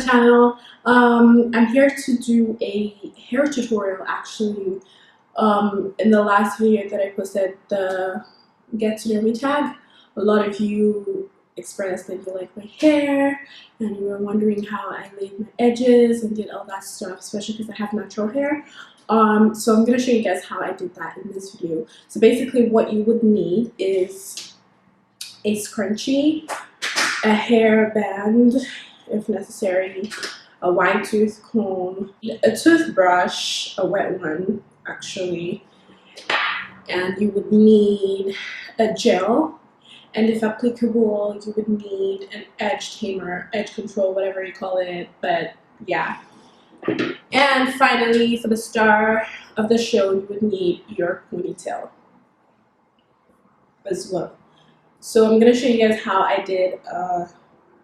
channel. I'm here to do a hair tutorial actually. In the last video that I posted, the get to know me tag, a lot of you expressed that you like my hair and you were wondering how I laid my edges and did all that stuff, especially because I have natural hair. So I'm going to show you guys how I did that in this video. So basically what you would need is a scrunchie, a hair band if necessary, a wide tooth comb, a toothbrush, a wet one actually, and you would need a gel, and if applicable you would need an edge tamer, edge control, whatever you call it, but yeah. And finally, for the star of the show, you would need your ponytail as well. So I'm going to show you guys how I did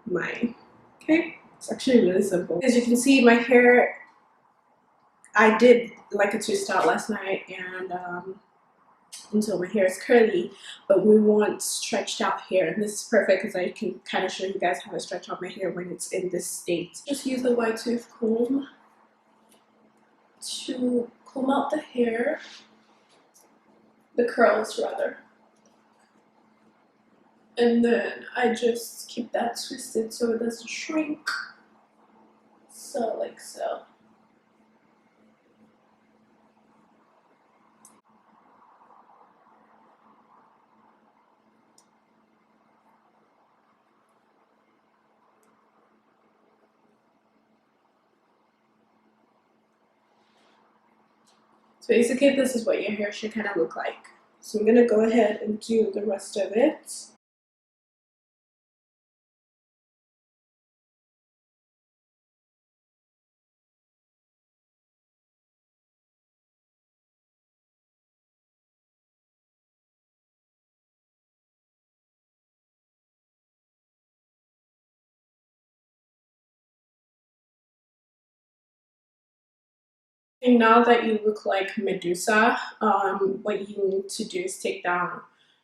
mine. Okay, it's actually really simple. As you can see, my hair, I did like a twist out last night and until my hair is curly, but we want stretched out hair, and this is perfect because I can kind of show you guys how to stretch out my hair when it's in this state. Just use the wide tooth comb to comb out the hair, the curls rather. And then I just keep that twisted so it doesn't shrink. So like so. So basically this is what your hair should kind of look like. So I'm going to go ahead and do the rest of it. And now that you look like Medusa, what you need to do is take down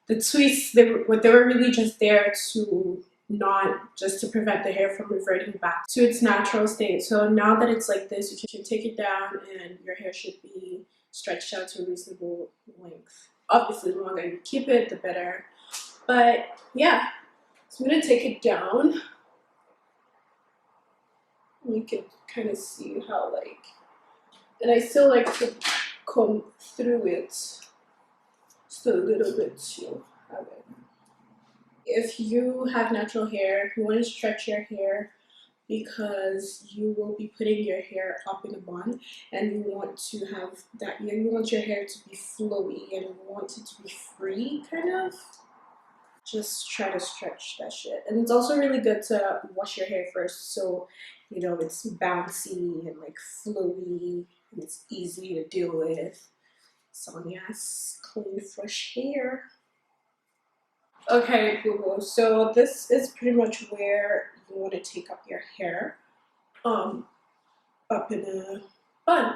the twists. They were really just there to not just to prevent the hair from reverting back to its natural state. So now that it's like this, you can take it down and your hair should be stretched out to a reasonable length. Obviously, the longer you keep it, the better. But yeah, so I'm gonna take it down. You can kind of see how like, and I still like to comb through it just a little bit to have it. If you have natural hair, you want to stretch your hair because you will be putting your hair up in a bun, and you want to have that, you want your hair to be flowy and you want it to be free, kind of. Just try to stretch that shit. And it's also really good to wash your hair first, so you know it's bouncy and like flowy and it's easy to deal with. So yes, clean, fresh hair. Okay, boo-boo. So this is pretty much where you want to take up your hair, up in a bun,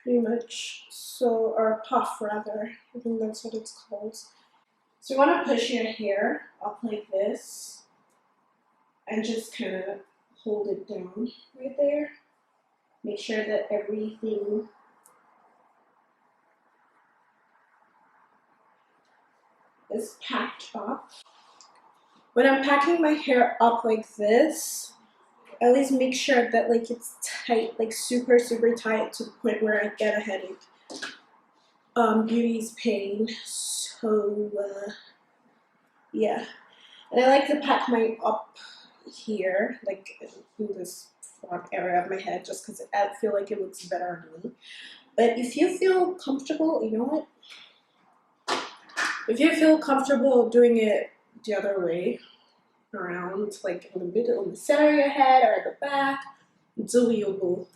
pretty much. So, or a puff rather. I think that's what it's called. So you want to push your hair up like this and just kind of hold it down right there. Make sure that everything is packed up. When I'm packing my hair up like this, I always make sure that like it's tight, like super, super tight to the point where I get a headache. Beauty's pain. So yeah, and I like to pack mine up here, like in this front area of my head, just because I feel like it looks better on me. But if you feel comfortable, you know what? If you feel comfortable doing it the other way around, like in the middle, in the center of your head or at the back, doable.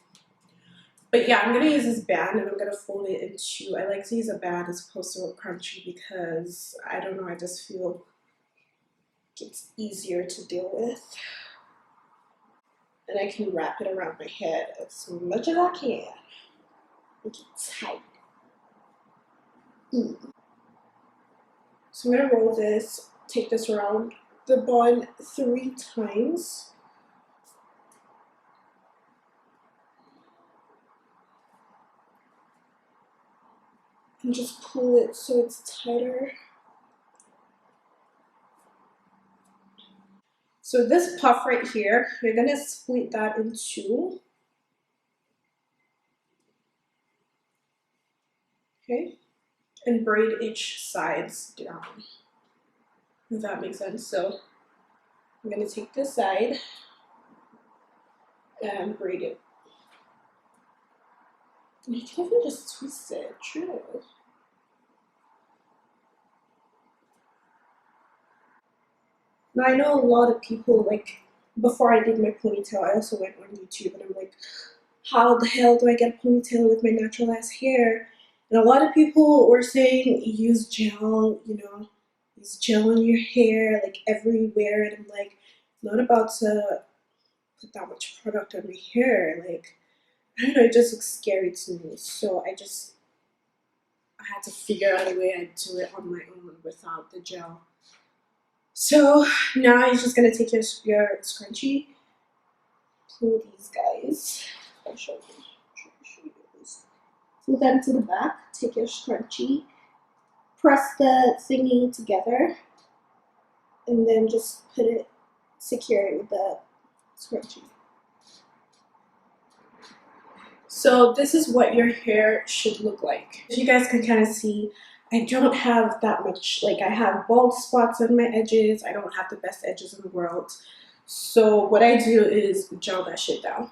But yeah, I'm gonna use this band and I'm gonna fold it into, I like to use a band as opposed to a crunchy because I don't know, I just feel it's easier to deal with. And I can wrap it around my head as much as I can. Make it tight. So I'm gonna roll this, take this around the bun 3 times. and just pull it so it's tighter. So this puff right here, you're gonna split that in two. Okay, and braid each sides down. If that makes sense. So I'm gonna take this side and braid it. And you can even just twist it, true. Now I know a lot of people, like, before I did my ponytail, I also went on YouTube and I'm like, how the hell do I get a ponytail with my natural ass hair? And a lot of people were saying use gel, you know, use gel in your hair, like everywhere. And I'm like, not about to put that much product on my hair. Like, I don't know, it just looks scary to me. So I had to figure out a way I'd do it on my own without the gel. So now you're just gonna take your scrunchie, pull these guys. I'll show you this. Pull them to the back, take your scrunchie, press the thingy together, and then just put it, secure it with the scrunchie. So this is what your hair should look like. As you guys can kind of see, I don't have that much, like I have bald spots on my edges. I don't have the best edges in the world. So what I do is gel that shit down.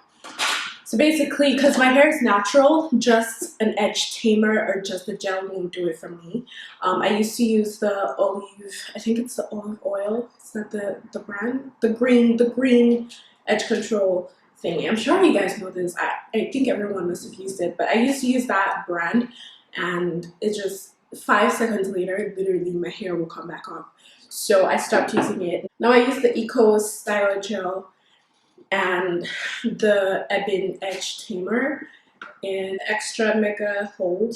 So basically, because my hair is natural, just an edge tamer or just the gel won't do it for me. I used to use the olive, I think it's the olive oil. It's not the brand, the green edge control thingy. I'm sure you guys know this. I think everyone must have used it, but I used to use that brand, and it just 5 seconds later, literally my hair will come back on. So I stopped using it. Now I use the Eco Stylo Gel and the Ebin Edge Tamer in extra mega hold.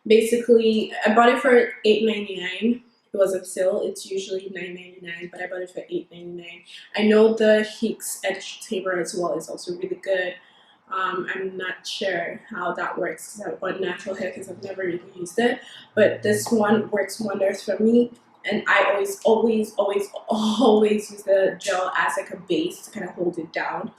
Basically, I bought it for $8.99. It was on sale. It's usually $9.99, but I bought it for $8.99. I know the Heeks Edge Tamer as well is also really good. I'm not sure how that works because I want natural hair because I've never really used it, but this one works wonders for me. And I always use the gel as like a base to kind of hold it down.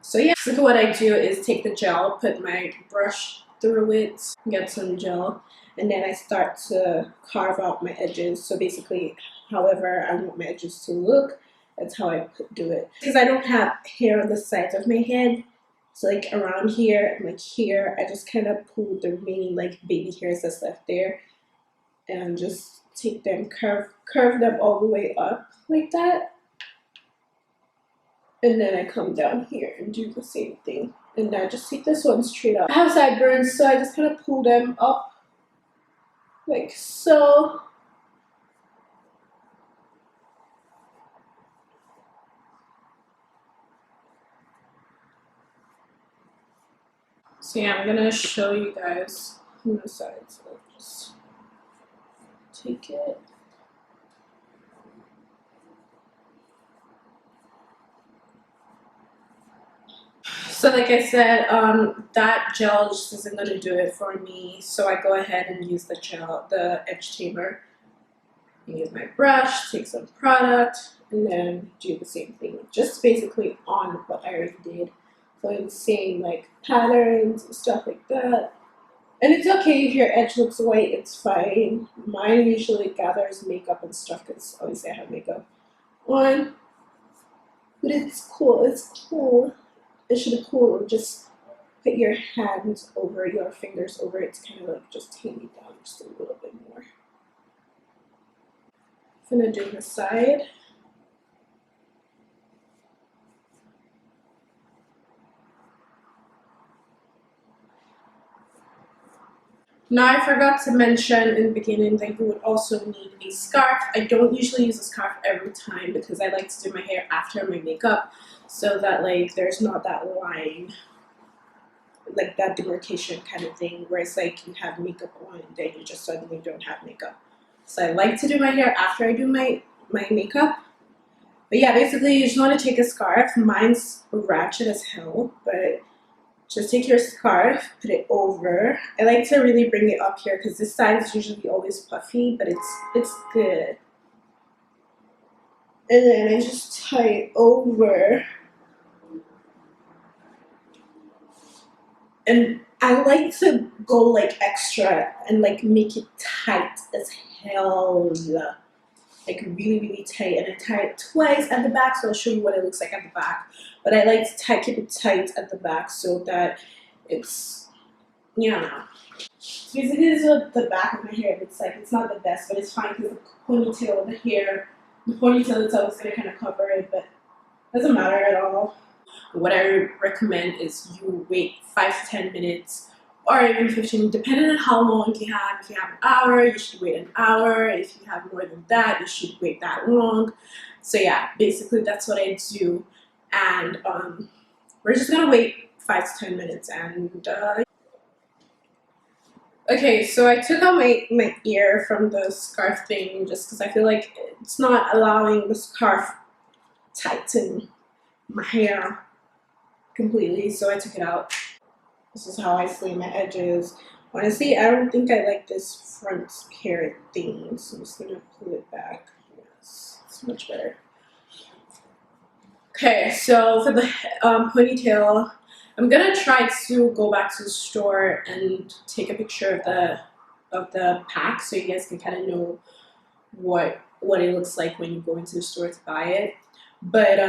So yeah, so what I do is take the gel, put my brush through it, get some gel, and then I start to carve out my edges. So basically, however I want my edges to look, that's how I do it. Because I don't have hair on the sides of my head, so like around here and like here, I just kind of pull the remaining like baby hairs that's left there and just take them, curve them all the way up like that. And then I come down here and do the same thing. And I just take this one straight up. I have sideburns, so I just kind of pull them up like so. So yeah, I'm gonna show you guys from the side. So just take it. So like I said, that gel just isn't going to do it for me. So I go ahead and use the gel, the edge tamer. Use my brush, take some product, and then do the same thing. Just basically on what I already did. So it's same like patterns and stuff like that. And it's okay if your edge looks white, it's fine. Mine usually gathers makeup and stuff because obviously I have makeup on. But it's cool, it's cool. It should be cool. Just put your hands over, your fingers over it to kind of like just tame it down just a little bit more. I'm gonna do the side. Now I forgot to mention in the beginning that you would also need a scarf. I don't usually use a scarf every time because I like to do my hair after my makeup so that like there's not that line, like that demarcation kind of thing where it's like you have makeup on and then you just suddenly don't have makeup. So I like to do my hair after I do my makeup. But yeah, basically you just want to take a scarf. Mine's ratchet as hell, but just take your scarf, put it over. I like to really bring it up here because this side is usually always puffy, but it's good. And then I just tie it over. And I like to go like extra and like make it tight as hell. Like really, really tight. And I tie it twice at the back, so I'll show you what it looks like at the back. But I like to keep it tight at the back so that it's, yeah. So basically this is what the back of my hair looks like. It's not the best, but it's fine because the ponytail, the ponytail itself is going to kind of cover it, but it doesn't matter at all. What I recommend is you wait 5 to 10 minutes or even 15, depending on how long you have. If you have an hour, you should wait an hour. If you have more than that, you should wait that long. So yeah, basically that's what I do. And we're just gonna wait 5 to 10 minutes. And okay, so I took out my ear from the scarf thing just because I feel like it's not allowing the scarf tighten my hair completely, so I took it out. This is how I sleeve my edges. Honestly, I don't think I like this front hair thing, so I'm just gonna pull it back. Yes, it's much better. Okay, so for the ponytail, I'm gonna try to go back to the store and take a picture of the pack so you guys can kind of know what it looks like when you go into the store to buy it. But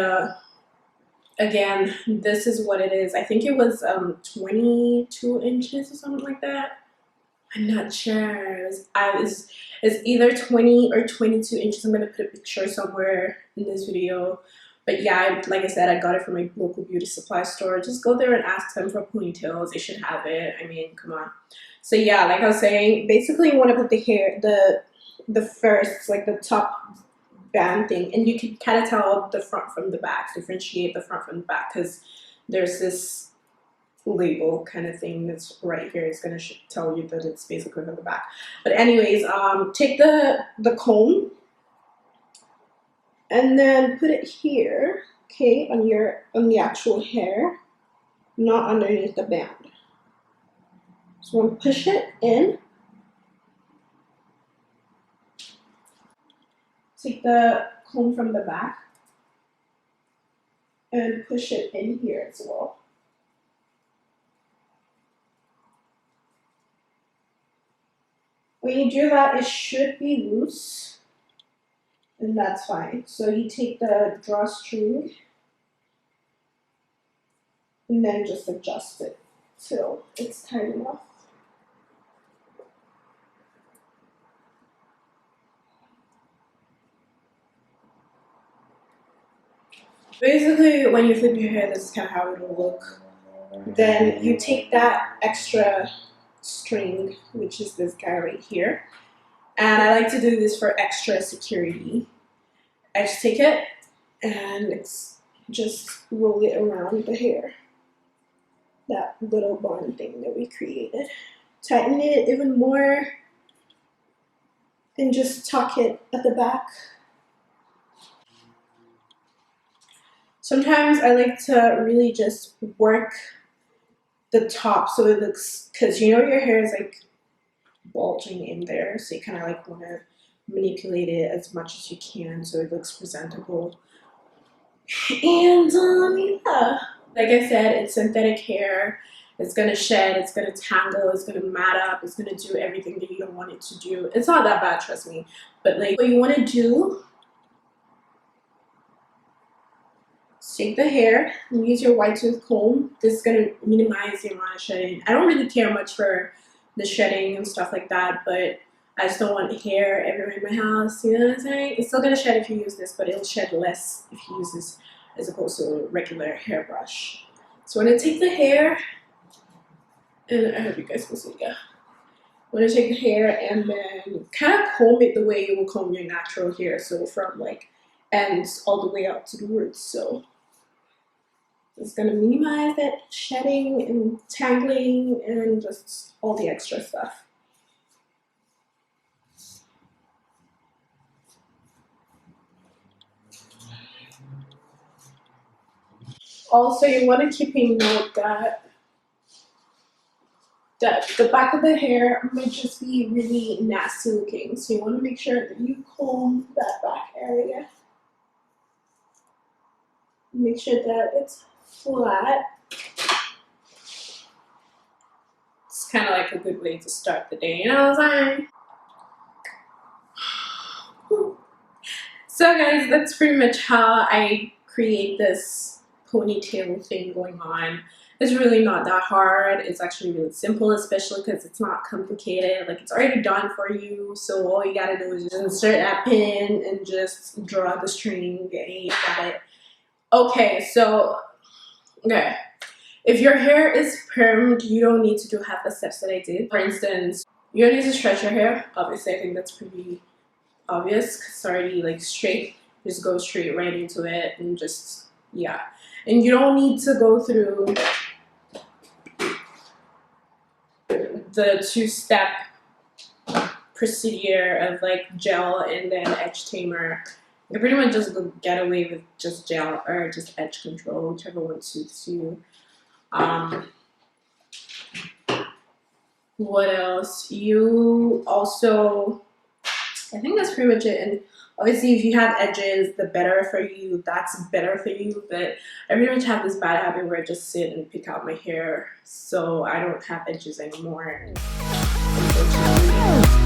again, this is what it is. I think it was 22 inches or something like that. I'm not sure. It's either 20 or 22 inches. I'm gonna put a picture somewhere in this video. But yeah, like I said, I got it from my local beauty supply store. Just go there and ask them for ponytails. They should have it. I mean, come on. So yeah, like I was saying, basically you want to put the hair, the first, like the top band thing, and you can kind of tell the front from the back, differentiate the front from the back, because there's this label kind of thing that's right here. It's going to tell you that it's basically from the back. But anyways, take the comb and then put it here, okay, on the actual hair, not underneath the band. So I'm going to push it in. Take the comb from the back and push it in here as well. When you do that, it should be loose, and that's fine. So you take the drawstring and then just adjust it till it's tight enough. Basically, when you flip your hair, this is kind of how it will look. Then you take that extra string, which is this guy right here, and I like to do this for extra security. I just take it and just roll it around the hair, that little bun thing that we created. Tighten it even more and just tuck it at the back. Sometimes I like to really just work the top so it looks, because you know your hair is like bulging in there, so you kind of like want to manipulate it as much as you can so it looks presentable. And yeah, like I said, it's synthetic hair. It's gonna shed, it's gonna tangle, it's gonna mat up, it's gonna do everything that you don't want it to do. It's not that bad, trust me. But like what you want to do, take the hair and use your wide tooth comb. This is gonna minimize the amount of shedding. I don't really care much for the shedding and stuff like that, but I just don't want hair everywhere in my house. You know what I'm saying? It's still gonna shed if you use this, but it'll shed less if you use this as opposed to a regular hairbrush. So I'm gonna take the hair, and I hope you guys can see. Yeah, I'm gonna take the hair and then kind of comb it the way you will comb your natural hair. So from like ends all the way out to the roots. So it's gonna minimize that shedding and tangling and just all the extra stuff. Also, you want to keep a note that the back of the hair might just be really nasty looking, so you want to make sure that you comb that back area. Make sure that it's flat. It's kind of like a good way to start the day, you know what I'm saying? So guys, that's pretty much how I create this ponytail thing going on. It's really not that hard. It's actually really simple, especially because it's not complicated. Like, it's already done for you, so all you gotta do is just insert that pin and just draw the string and you got it. Okay, so if your hair is permed, you don't need to do half the steps that I did. For instance, you don't need to stretch your hair. Obviously, I think that's pretty obvious because it's already like straight. Just go straight right into it and just, yeah. And you don't need to go through the two-step procedure of like gel and then edge tamer. You pretty much just get away with just gel or just edge control, whichever one suits you. What else? You also, I think that's pretty much it. And obviously, if you have edges, the better for you. That's better for you. But I pretty much have this bad habit where I just sit and pick out my hair, so I don't have edges anymore. Unfortunately.